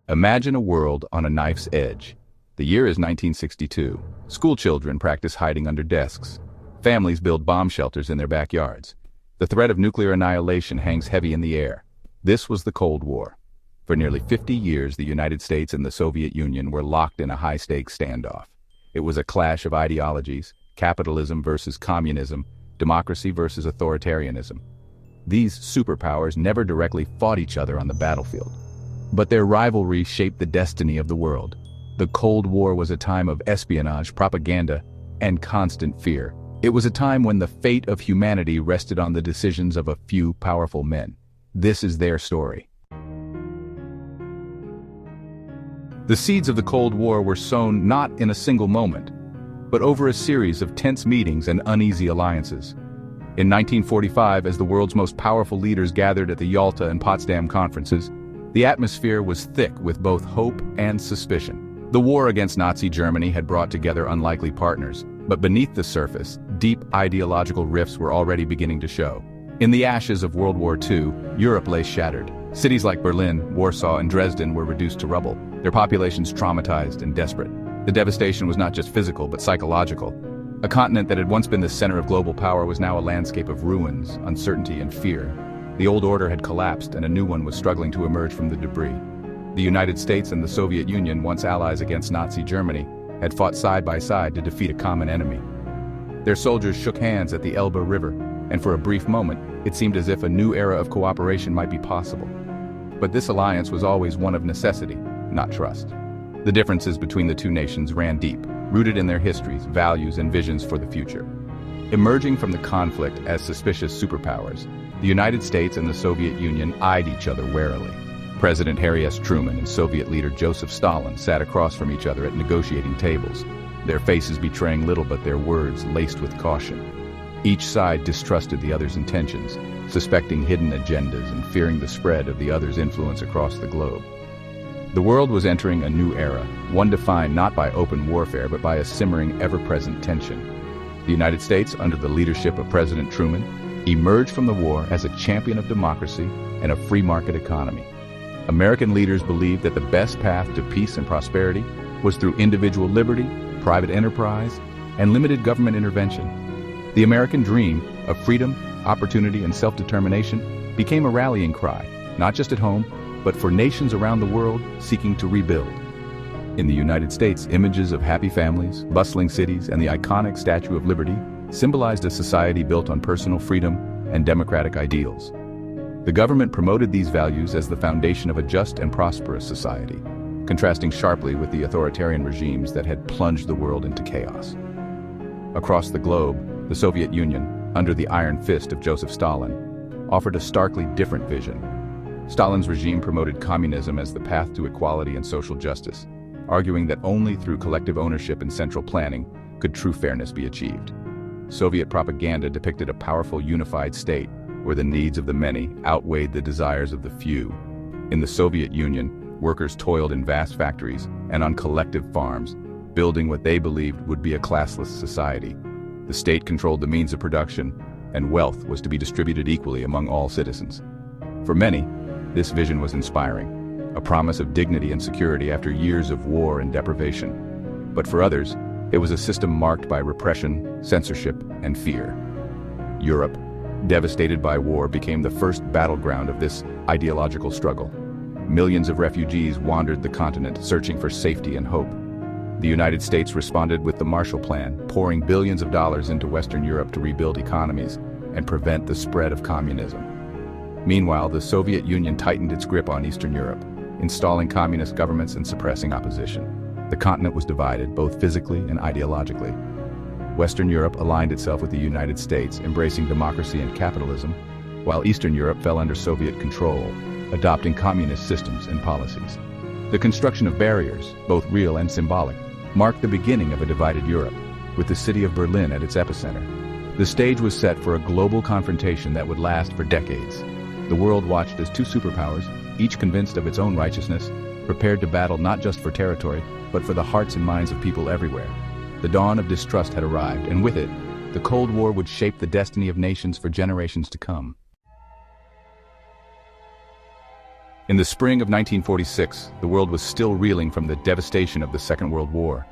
Imagine a world on a knife's edge. The year is 1962. School children practice hiding under desks. Families build bomb shelters in their backyards. The threat of nuclear annihilation hangs heavy in the air. This was the Cold War. For nearly 50 years, the United States and the Soviet Union were locked in a high-stakes standoff. It was a clash of ideologies, capitalism versus communism, democracy versus authoritarianism. These superpowers never directly fought each other on the battlefield, but their rivalry shaped the destiny of the world. The Cold War was a time of espionage, propaganda, and constant fear. It was a time when the fate of humanity rested on the decisions of a few powerful men. This is their story. The seeds of the Cold War were sown not in a single moment, but over a series of tense meetings and uneasy alliances. In 1945, as the world's most powerful leaders gathered at the Yalta and Potsdam conferences, the atmosphere was thick with both hope and suspicion. The war against Nazi Germany had brought together unlikely partners, but beneath the surface, deep ideological rifts were already beginning to show. In the ashes of World War II, Europe lay shattered. Cities like Berlin, Warsaw, and Dresden were reduced to rubble, their populations traumatized and desperate. The devastation was not just physical, but psychological. A continent that had once been the center of global power was now a landscape of ruins, uncertainty, and fear. The old order had collapsed, and a new one was struggling to emerge from the debris. The United States and the Soviet Union, once allies against Nazi Germany, had fought side by side to defeat a common enemy. Their soldiers shook hands at the Elbe River, and for a brief moment, it seemed as if a new era of cooperation might be possible. But this alliance was always one of necessity, not trust. The differences between the two nations ran deep, rooted in their histories, values, and visions for the future. Emerging from the conflict as suspicious superpowers, the United States and the Soviet Union eyed each other warily. President Harry S. Truman and Soviet leader Joseph Stalin sat across from each other at negotiating tables, their faces betraying little but their words laced with caution. Each side distrusted the other's intentions, suspecting hidden agendas and fearing the spread of the other's influence across the globe. The world was entering a new era, one defined not by open warfare but by a simmering, ever-present tension. The United States, under the leadership of President Truman, emerged from the war as a champion of democracy and a free market economy. American leaders believed that the best path to peace and prosperity was through individual liberty, private enterprise, and limited government intervention. The American dream of freedom, opportunity, and self-determination became a rallying cry, not just at home, but for nations around the world seeking to rebuild. In the United States, images of happy families, bustling cities, and the iconic Statue of Liberty symbolized a society built on personal freedom and democratic ideals. The government promoted these values as the foundation of a just and prosperous society, contrasting sharply with the authoritarian regimes that had plunged the world into chaos. Across the globe, the Soviet Union, under the iron fist of Joseph Stalin, offered a starkly different vision. Stalin's regime promoted communism as the path to equality and social justice, arguing that only through collective ownership and central planning could true fairness be achieved. Soviet propaganda depicted a powerful, unified state where the needs of the many outweighed the desires of the few. In the Soviet Union, workers toiled in vast factories and on collective farms, building what they believed would be a classless society. The state controlled the means of production, and wealth was to be distributed equally among all citizens. For many, this vision was inspiring, a promise of dignity and security after years of war and deprivation. But for others, it was a system marked by repression, censorship, and fear. Europe, devastated by war, became the first battleground of this ideological struggle. Millions of refugees wandered the continent, searching for safety and hope. The United States responded with the Marshall Plan, pouring billions of dollars into Western Europe to rebuild economies and prevent the spread of communism. Meanwhile, the Soviet Union tightened its grip on Eastern Europe, installing communist governments and suppressing opposition. The continent was divided, both physically and ideologically. Western Europe aligned itself with the United States, embracing democracy and capitalism, while Eastern Europe fell under Soviet control, adopting communist systems and policies. The construction of barriers, both real and symbolic, marked the beginning of a divided Europe, with the city of Berlin at its epicenter. The stage was set for a global confrontation that would last for decades. The world watched as two superpowers, each convinced of its own righteousness, prepared to battle not just for territory, but for the hearts and minds of people everywhere. The dawn of distrust had arrived, and with it, the Cold War would shape the destiny of nations for generations to come. In the spring of 1946, the world was still reeling from the devastation of the Second World War.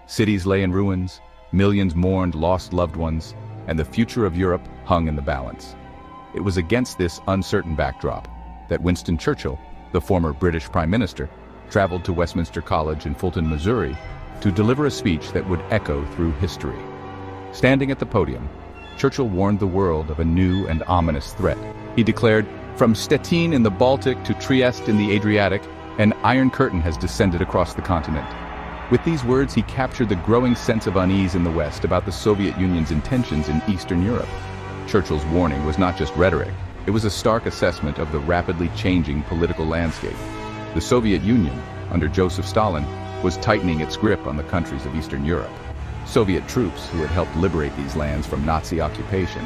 Cities lay in ruins, millions mourned lost loved ones, and the future of Europe hung in the balance. It was against this uncertain backdrop that Winston Churchill, the former British Prime Minister, traveled to Westminster College in Fulton, Missouri, to deliver a speech that would echo through history. Standing at the podium, Churchill warned the world of a new and ominous threat. He declared, "From Stettin in the Baltic to Trieste in the Adriatic, an iron curtain has descended across the continent." With these words, he captured the growing sense of unease in the West about the Soviet Union's intentions in Eastern Europe. Churchill's warning was not just rhetoric, it was a stark assessment of the rapidly changing political landscape. The Soviet Union, under Joseph Stalin, was tightening its grip on the countries of Eastern Europe. Soviet troops, who had helped liberate these lands from Nazi occupation,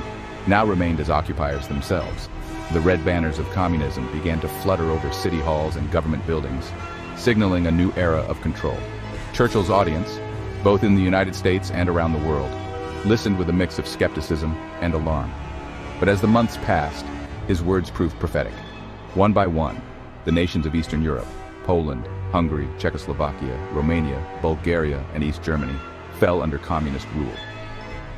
now remained as occupiers themselves. The red banners of communism began to flutter over city halls and government buildings, signaling a new era of control. Churchill's audience, both in the United States and around the world, listened with a mix of skepticism and alarm. But as the months passed, his words proved prophetic. One by one, the nations of Eastern Europe, Poland, Hungary, Czechoslovakia, Romania, Bulgaria, and East Germany, fell under communist rule.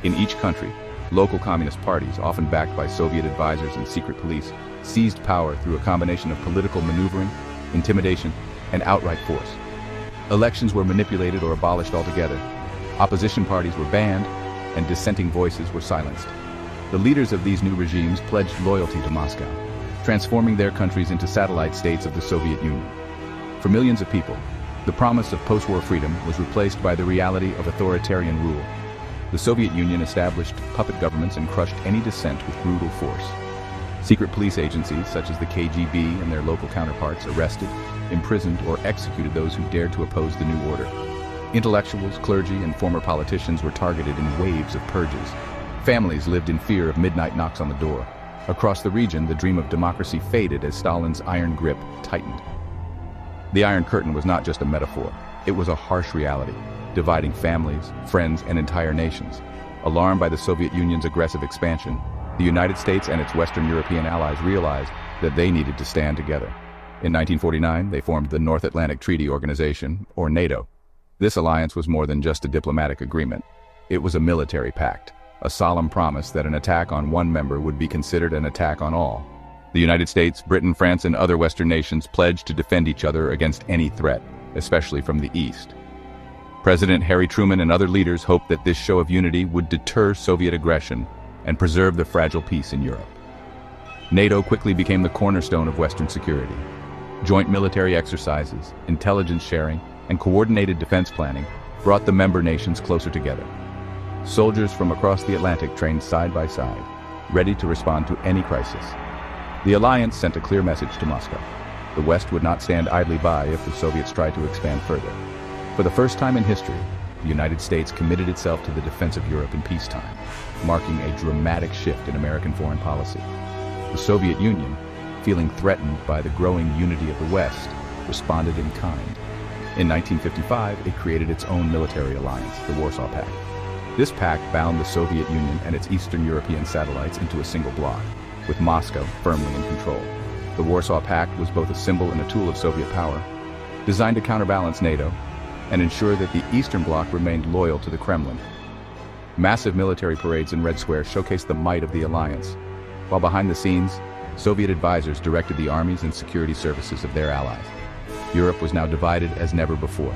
In each country, local communist parties, often backed by Soviet advisors and secret police, seized power through a combination of political maneuvering, intimidation, and outright force. Elections were manipulated or abolished altogether. Opposition parties were banned, and dissenting voices were silenced. The leaders of these new regimes pledged loyalty to Moscow, transforming their countries into satellite states of the Soviet Union. For millions of people, the promise of post-war freedom was replaced by the reality of authoritarian rule. The Soviet Union established puppet governments and crushed any dissent with brutal force. Secret police agencies, such as the KGB and their local counterparts, arrested, imprisoned, or executed those who dared to oppose the new order. Intellectuals, clergy, and former politicians were targeted in waves of purges. Families lived in fear of midnight knocks on the door. Across the region, the dream of democracy faded as Stalin's iron grip tightened. The Iron Curtain was not just a metaphor. It was a harsh reality, dividing families, friends, and entire nations. Alarmed by the Soviet Union's aggressive expansion, the United States and its Western European allies realized that they needed to stand together. In 1949, they formed the North Atlantic Treaty Organization, or NATO. This alliance was more than just a diplomatic agreement. It was a military pact, a solemn promise that an attack on one member would be considered an attack on all. The United States, Britain, France, and other Western nations pledged to defend each other against any threat, especially from the East. President Harry Truman and other leaders hoped that this show of unity would deter Soviet aggression and preserve the fragile peace in Europe. NATO quickly became the cornerstone of Western security. Joint military exercises, intelligence sharing, and coordinated defense planning brought the member nations closer together. Soldiers from across the Atlantic trained side by side, ready to respond to any crisis. The alliance sent a clear message to Moscow. The West would not stand idly by if the Soviets tried to expand further. For the first time in history, the United States committed itself to the defense of Europe in peacetime, marking a dramatic shift in American foreign policy. The Soviet Union, feeling threatened by the growing unity of the West, responded in kind. In 1955, it created its own military alliance, the Warsaw Pact. This pact bound the Soviet Union and its Eastern European satellites into a single bloc, with Moscow firmly in control. The Warsaw Pact was both a symbol and a tool of Soviet power, designed to counterbalance NATO and ensure that the Eastern Bloc remained loyal to the Kremlin. Massive military parades in Red Square showcased the might of the alliance, while behind the scenes, Soviet advisors directed the armies and security services of their allies. Europe was now divided as never before.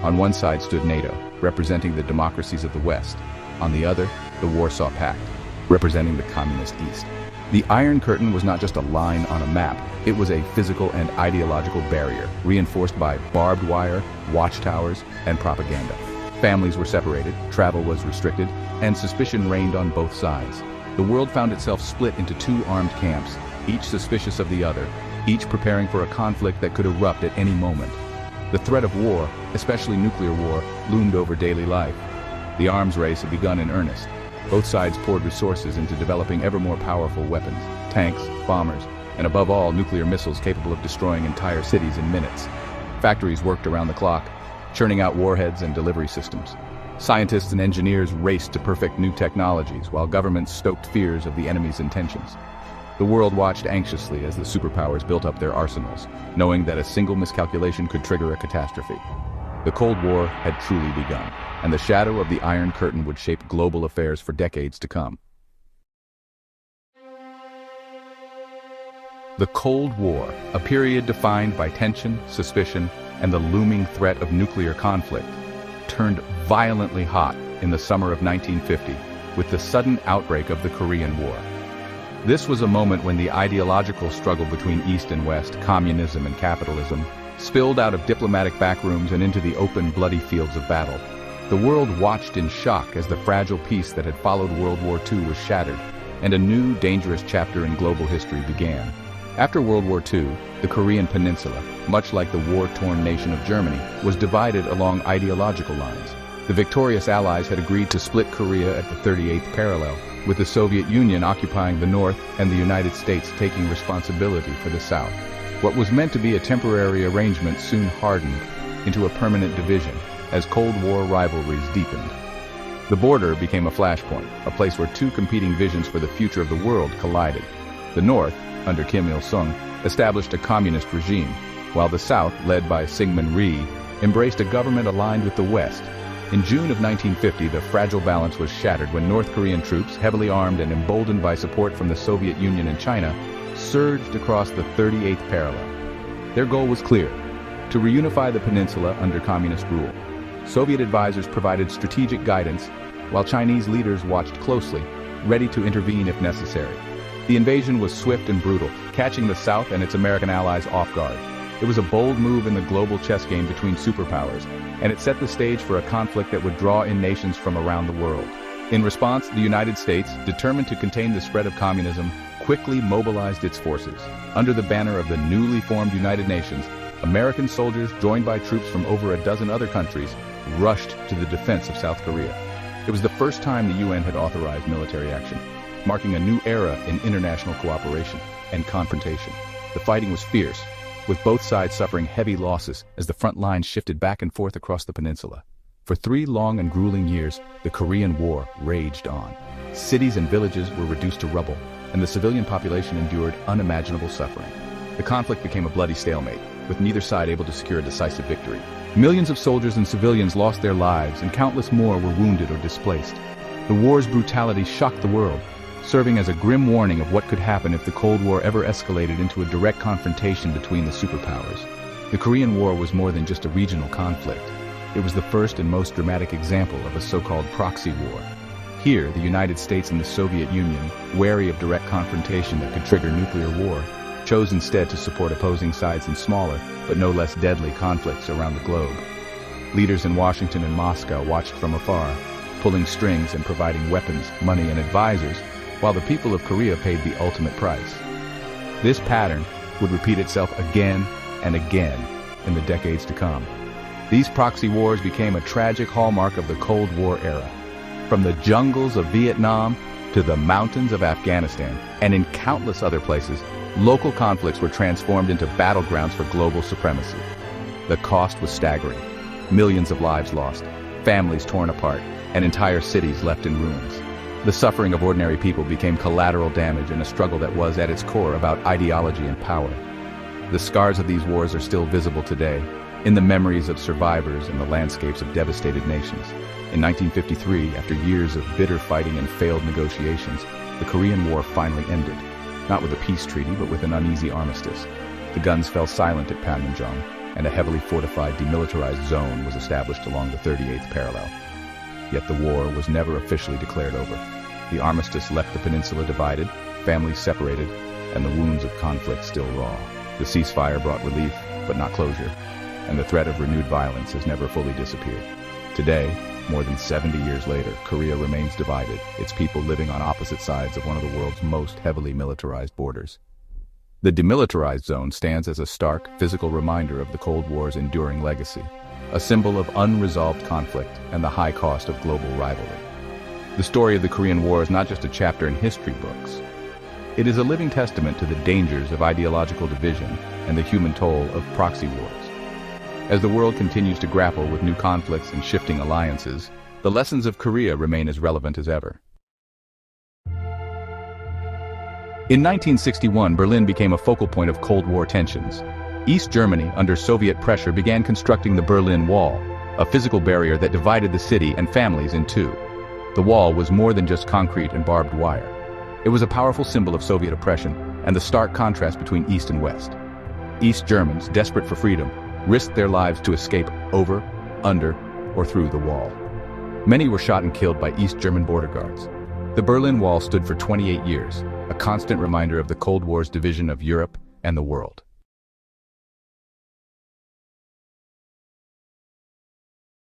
On one side stood NATO, representing the democracies of the West. On the other, the Warsaw Pact, representing the communist East. The Iron Curtain was not just a line on a map, it was a physical and ideological barrier, reinforced by barbed wire, watchtowers, and propaganda. Families were separated, travel was restricted, and suspicion reigned on both sides. The world found itself split into two armed camps, each suspicious of the other, each preparing for a conflict that could erupt at any moment. The threat of war, especially nuclear war, loomed over daily life. The arms race had begun in earnest. Both sides poured resources into developing ever more powerful weapons, tanks, bombers, and above all, nuclear missiles capable of destroying entire cities in minutes. Factories worked around the clock, churning out warheads and delivery systems. Scientists and engineers raced to perfect new technologies, while governments stoked fears of the enemy's intentions. The world watched anxiously as the superpowers built up their arsenals, knowing that a single miscalculation could trigger a catastrophe. The Cold War had truly begun, and the shadow of the Iron Curtain would shape global affairs for decades to come. The Cold War, a period defined by tension, suspicion, and the looming threat of nuclear conflict, turned violently hot in the summer of 1950 with the sudden outbreak of the Korean War. This was a moment when the ideological struggle between East and West, communism and capitalism, spilled out of diplomatic backrooms and into the open, bloody fields of battle. The world watched in shock as the fragile peace that had followed World War II was shattered, and a new, dangerous chapter in global history began. After World War II, the Korean Peninsula, much like the war-torn nation of Germany, was divided along ideological lines. The victorious Allies had agreed to split Korea at the 38th parallel, with the Soviet Union occupying the North and the United States taking responsibility for the South. What was meant to be a temporary arrangement soon hardened into a permanent division as Cold War rivalries deepened. The border became a flashpoint, a place where two competing visions for the future of the world collided. The North, under Kim Il-sung, established a communist regime, while the South, led by Syngman Rhee, embraced a government aligned with the West. In June of 1950, the fragile balance was shattered when North Korean troops, heavily armed and emboldened by support from the Soviet Union and China, surged across the 38th parallel. Their goal was clear: to reunify the peninsula under communist rule. Soviet advisors provided strategic guidance, while Chinese leaders watched closely, ready to intervene if necessary. The invasion was swift and brutal, catching the South and its American allies off guard. It was a bold move in the global chess game between superpowers, and it set the stage for a conflict that would draw in nations from around the world. In response, the United States, determined to contain the spread of communism, quickly mobilized its forces. Under the banner of the newly formed United Nations, American soldiers, joined by troops from over a dozen other countries, rushed to the defense of South Korea. It was the first time the UN had authorized military action, marking a new era in international cooperation and confrontation. The fighting was fierce, with both sides suffering heavy losses as the front lines shifted back and forth across the peninsula. For 3 long and grueling years, the Korean War raged on. Cities and villages were reduced to rubble, and the civilian population endured unimaginable suffering. The conflict became a bloody stalemate, with neither side able to secure a decisive victory. Millions of soldiers and civilians lost their lives, and countless more were wounded or displaced. The war's brutality shocked the world, serving as a grim warning of what could happen if the Cold War ever escalated into a direct confrontation between the superpowers. The Korean War was more than just a regional conflict. It was the first and most dramatic example of a so-called proxy war. Here, the United States and the Soviet Union, wary of direct confrontation that could trigger nuclear war, chose instead to support opposing sides in smaller, but no less deadly conflicts around the globe. Leaders in Washington and Moscow watched from afar, pulling strings and providing weapons, money, and advisors, while the people of Korea paid the ultimate price. This pattern would repeat itself again and again in the decades to come. These proxy wars became a tragic hallmark of the Cold War era. From the jungles of Vietnam to the mountains of Afghanistan, and in countless other places, local conflicts were transformed into battlegrounds for global supremacy. The cost was staggering. Millions of lives lost, families torn apart, and entire cities left in ruins. The suffering of ordinary people became collateral damage in a struggle that was, at its core, about ideology and power. The scars of these wars are still visible today, in the memories of survivors and the landscapes of devastated nations. In 1953, after years of bitter fighting and failed negotiations, the Korean War finally ended, not with a peace treaty, but with an uneasy armistice. The guns fell silent at Panmunjom, and a heavily fortified demilitarized zone was established along the 38th parallel. Yet the war was never officially declared over. The armistice left the peninsula divided, families separated, and the wounds of conflict still raw. The ceasefire brought relief, but not closure, and the threat of renewed violence has never fully disappeared. Today, more than 70 years later, Korea remains divided, its people living on opposite sides of one of the world's most heavily militarized borders. The demilitarized zone stands as a stark, physical reminder of the Cold War's enduring legacy, a symbol of unresolved conflict and the high cost of global rivalry. The story of the Korean War is not just a chapter in history books. It is a living testament to the dangers of ideological division and the human toll of proxy wars. As the world continues to grapple with new conflicts and shifting alliances, the lessons of Korea remain as relevant as ever. In 1961, Berlin became a focal point of Cold War tensions. East Germany, under Soviet pressure, began constructing the Berlin Wall, a physical barrier that divided the city and families in two. The wall was more than just concrete and barbed wire. It was a powerful symbol of Soviet oppression and the stark contrast between East and West. East Germans, desperate for freedom, risked their lives to escape over, under, or through the wall. Many were shot and killed by East German border guards. The Berlin Wall stood for 28 years, a constant reminder of the Cold War's division of Europe and the world.